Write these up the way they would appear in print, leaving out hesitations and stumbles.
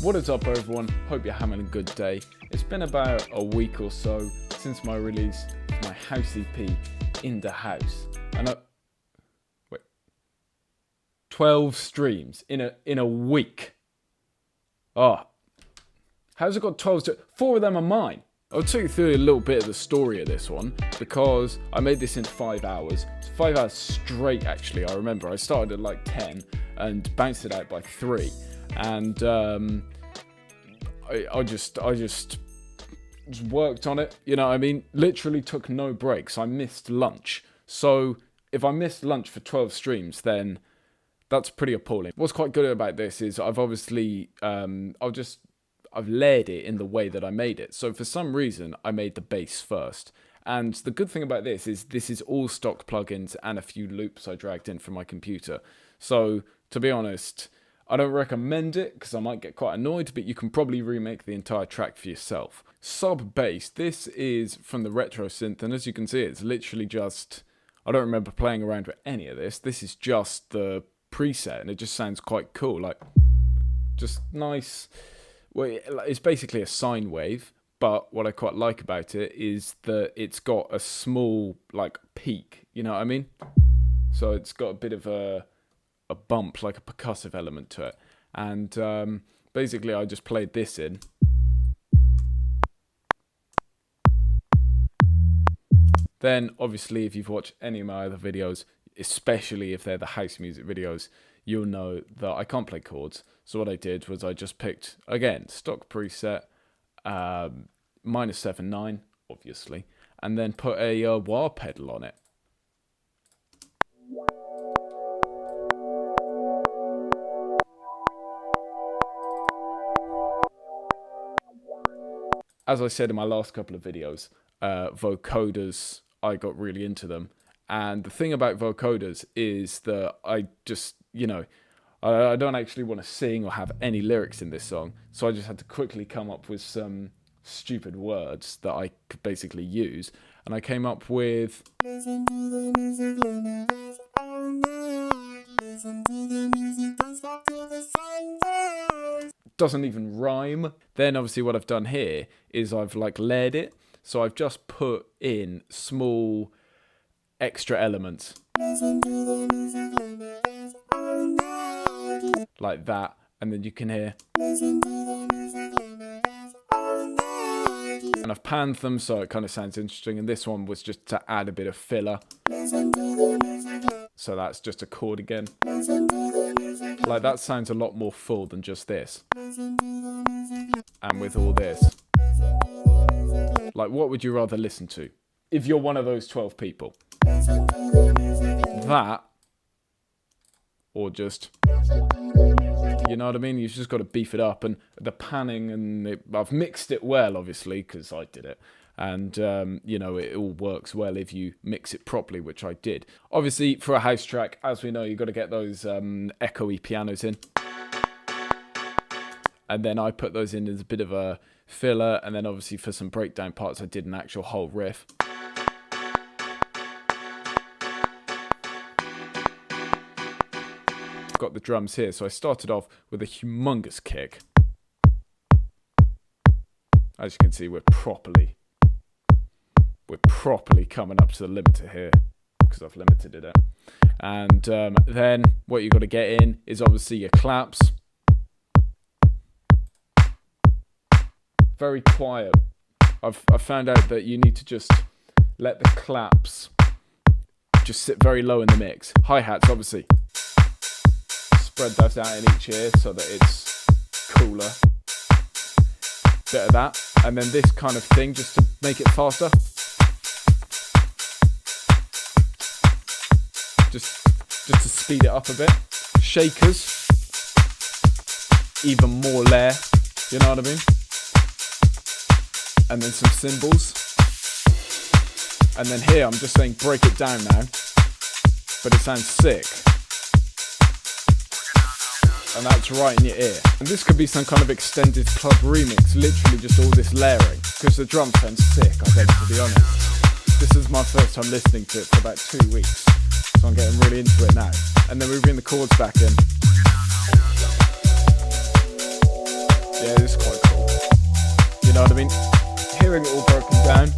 What is up, everyone? Hope you're having a good day. It's been about a week or so since my release of my house EP, In The House. And 12 streams in a week. Oh, how's it got 12 streams? 4 of them are mine. I'll take you through a little bit of the story of this one because I made this in 5 hours. It's 5 hours straight, actually. I remember I started at like 10 and bounced it out by 3. And I just worked on it, you know what I mean? Literally took no breaks. I missed lunch. So if I missed lunch for 12 streams, then that's pretty appalling. What's quite good about this is I've obviously, I've layered it in the way that I made it. So for some reason, I made the bass first. And the good thing about this is all stock plugins and a few loops I dragged in from my computer. So to be honest, I don't recommend it because I might get quite annoyed, but you can probably remake the entire track for yourself. Sub bass, this is from the retro synth, and as you can see, it's literally just, I don't remember playing around with any of this. This is just the preset, and it just sounds quite cool, like just nice. Well, it's basically a sine wave, but what I quite like about it is that it's got a small like peak, you know what I mean? So it's got a bit of a bump, like a percussive element to it. And basically I just played this in. Then obviously if you've watched any of my other videos, especially if they're the house music videos, you'll know that I can't play chords. So what I did was I just picked, again, stock preset, -7.9, obviously, and then put a wah pedal on it. As I said in my last couple of videos, vocoders, I got really into them. And the thing about vocoders is that I just, you know, I don't actually want to sing or have any lyrics in this song. So I just had to quickly come up with some stupid words that I could basically use. And I came up with... Listen to the music, all night. Listen to the music, don't stop till the sun goes. Doesn't even rhyme. Then obviously what I've done here is I've like layered it. So I've just put in small extra elements. Listen to the music, all night. Like that. And then you can hear. Listen to the music, all night. And I've panned them so it kind of sounds interesting. And this one was just to add a bit of filler. Listen to the music. So that's just a chord again. Listen to the music. Like that sounds a lot more full than just this. And with all this, like what would you rather listen to if you're one of those 12 people? That or just, you know what I mean? You've just got to beef it up, and the panning, and I've mixed it well, obviously, because I did it. And, you know, it all works well if you mix it properly, which I did. Obviously, for a house track, as we know, you've got to get those echoey pianos in. And then I put those in as a bit of a filler. And then obviously for some breakdown parts, I did an actual whole riff. Got the drums here. So I started off with a humongous kick. As you can see, we're properly coming up to the limiter here because I've limited it. And then what you got to get in is obviously your claps. Very quiet. I've found out that you need to just let the claps just sit very low in the mix. Hi-hats, obviously. Spread that out in each ear so that it's cooler. Bit of that. And then this kind of thing just to make it faster. Just to speed it up a bit. Shakers. Even more layer. You know what I mean? And then some cymbals. And then here I'm just saying break it down now. But it sounds sick. And that's right in your ear. And this could be some kind of extended club remix. Literally just all this layering. Because the drum sounds sick, I think, to be honest. This is my first time listening to it for about 2 weeks. So I'm getting really into it now. And then we bring the chords back in. Yeah, this is quite cool. You know what I mean? Hearing it all broken down.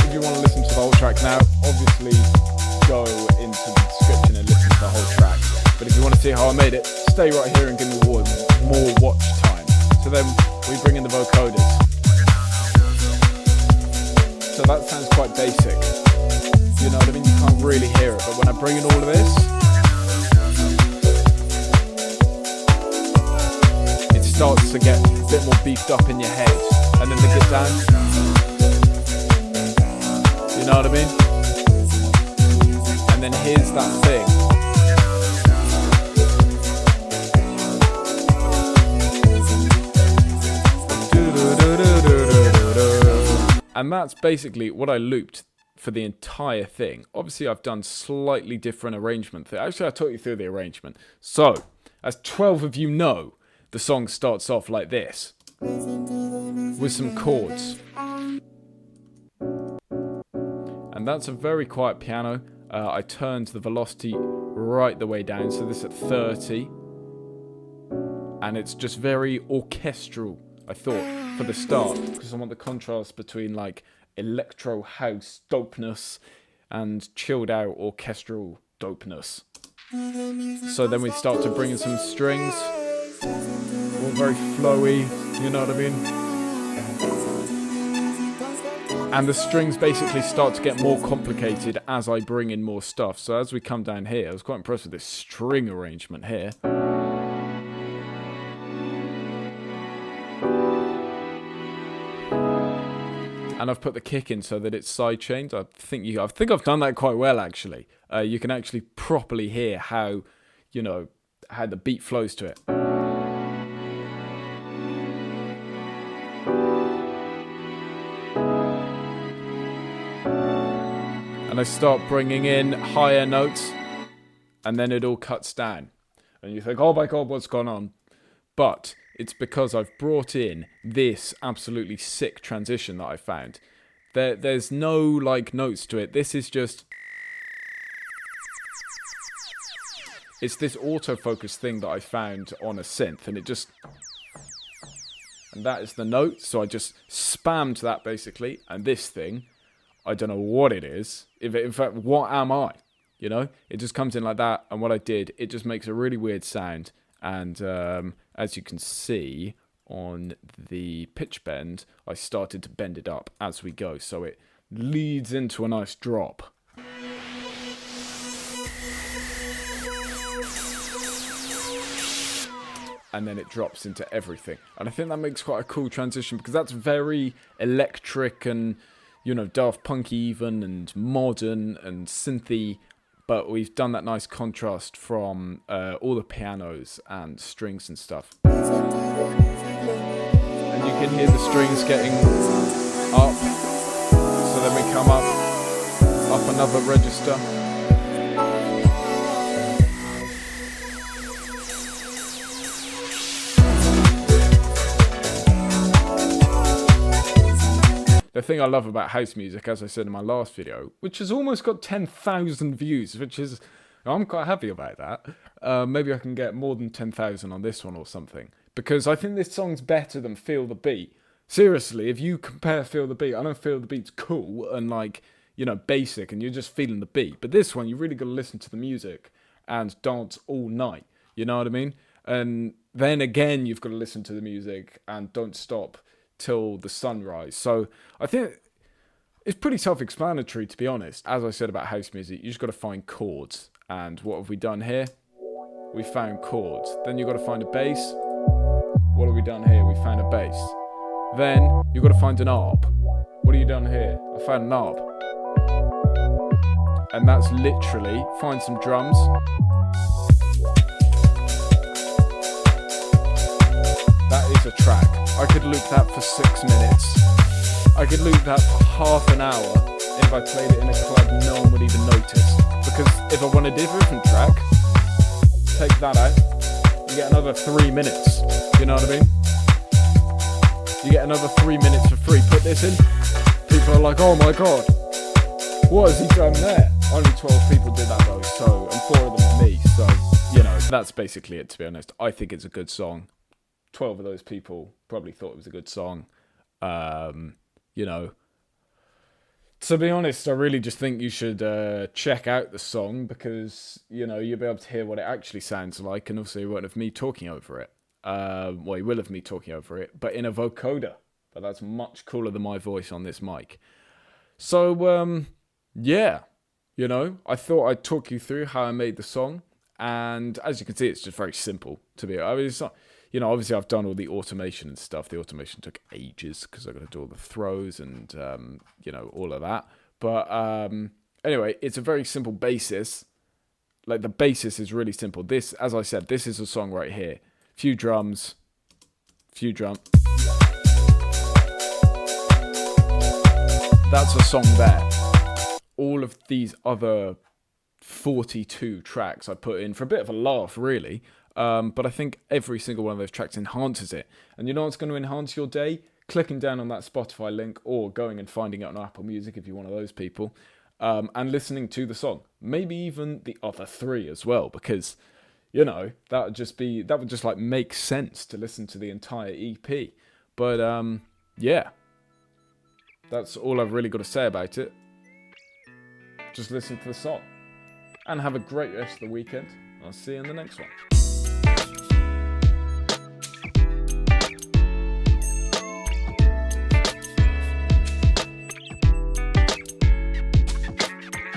If you want to listen to the whole track now, obviously go into the description and listen to the whole track. But if you want to see how I made it, stay right here and give me more watch time. So then we bring in the vocoders. So that sounds quite basic. You know what I mean? You can't really hear it, but when I bring in all of this, it starts to get a bit more beefed up in your head. And then they get down. You know what I mean? And then here's that thing. And that's basically what I looped for the entire thing. Obviously, I've done slightly different arrangement. Actually, I taught you through the arrangement. So, as 12 of you know, the song starts off like this, with some chords. And that's a very quiet piano. I turned the velocity right the way down, so this at 30. And it's just very orchestral, I thought, for the start, because I want the contrast between like electro house dopeness and chilled out orchestral dopeness. So then we start to bring in some strings, all very flowy, you know what I mean? And the strings basically start to get more complicated as I bring in more stuff. So as we come down here, I was quite impressed with this string arrangement here. And I've put the kick in so that it's sidechained. I think I've done that quite well, actually. You can actually properly hear how, you know, how the beat flows to it. And I start bringing in higher notes, and then it all cuts down. And you think, oh my God, what's gone on? But it's because I've brought in this absolutely sick transition that I found. There's no like notes to it. This is just... It's this autofocus thing that I found on a synth, and it just... And that is the note, so I just spammed that basically. And this thing, I don't know what it is. In fact, what am I? You know? It just comes in like that, and what I did, it just makes a really weird sound. And as you can see on the pitch bend, I started to bend it up as we go, so it leads into a nice drop. And then it drops into everything. And I think that makes quite a cool transition, because that's very electric and, you know, Daft Punk even, and modern and synthy. But we've done that nice contrast from all the pianos and strings and stuff. And you can hear the strings getting up. So then we come up another register. The thing I love about house music, as I said in my last video, which has almost got 10,000 views, which is, I'm quite happy about that. Maybe I can get more than 10,000 on this one or something. Because I think this song's better than Feel the Beat. Seriously, if you compare Feel the Beat, I know Feel the Beat's cool and like, you know, basic and you're just feeling the beat. But this one, you really got to listen to the music and dance all night. You know what I mean? And then again, you've got to listen to the music and don't stop till the sunrise. So I think it's pretty self-explanatory, to be honest. As I said about house music, you just got to find chords. And what have we done here? We found chords. Then you've got to find a bass. What have we done here? We found a bass. Then you've got to find an arp. What have you done here? I found an arp. And that's literally find some drums. That is a track. I could loop that for 6 minutes. I could loop that for half an hour. If I played it in a club, no one would even notice. Because if I want a different track, take that out, you get another 3 minutes. You know what I mean? You get another 3 minutes for free. Put this in, people are like, oh my God, what has he done there? Only 12 people did that though, so, and 4 of them are me, so you know, that's basically it, to be honest. I think it's a good song. 12 of those people probably thought it was a good song. You know, to be honest, I really just think you should check out the song because, you know, you'll be able to hear what it actually sounds like, and also you won't have me talking over it. Well, you will have me talking over it, but in a vocoder. But that's much cooler than my voice on this mic. So, yeah, you know, I thought I'd talk you through how I made the song. And as you can see, it's just very simple to be. I mean, it's not, you know, obviously I've done all the automation and stuff. The automation took ages because I've got to do all the throws and, you know, all of that. But anyway, it's a very simple basis. Like, the basis is really simple. This, as I said, this is a song right here. Few drums. That's a song there. All of these other 42 tracks I put in for a bit of a laugh, really. But I think every single one of those tracks enhances it. And you know what's going to enhance your day? Clicking down on that Spotify link or going and finding it on Apple Music if you're one of those people. And listening to the song. Maybe even the other 3 as well. Because, you know, that would just like make sense to listen to the entire EP. But, yeah. That's all I've really got to say about it. Just listen to the song. And have a great rest of the weekend. I'll see you in the next one.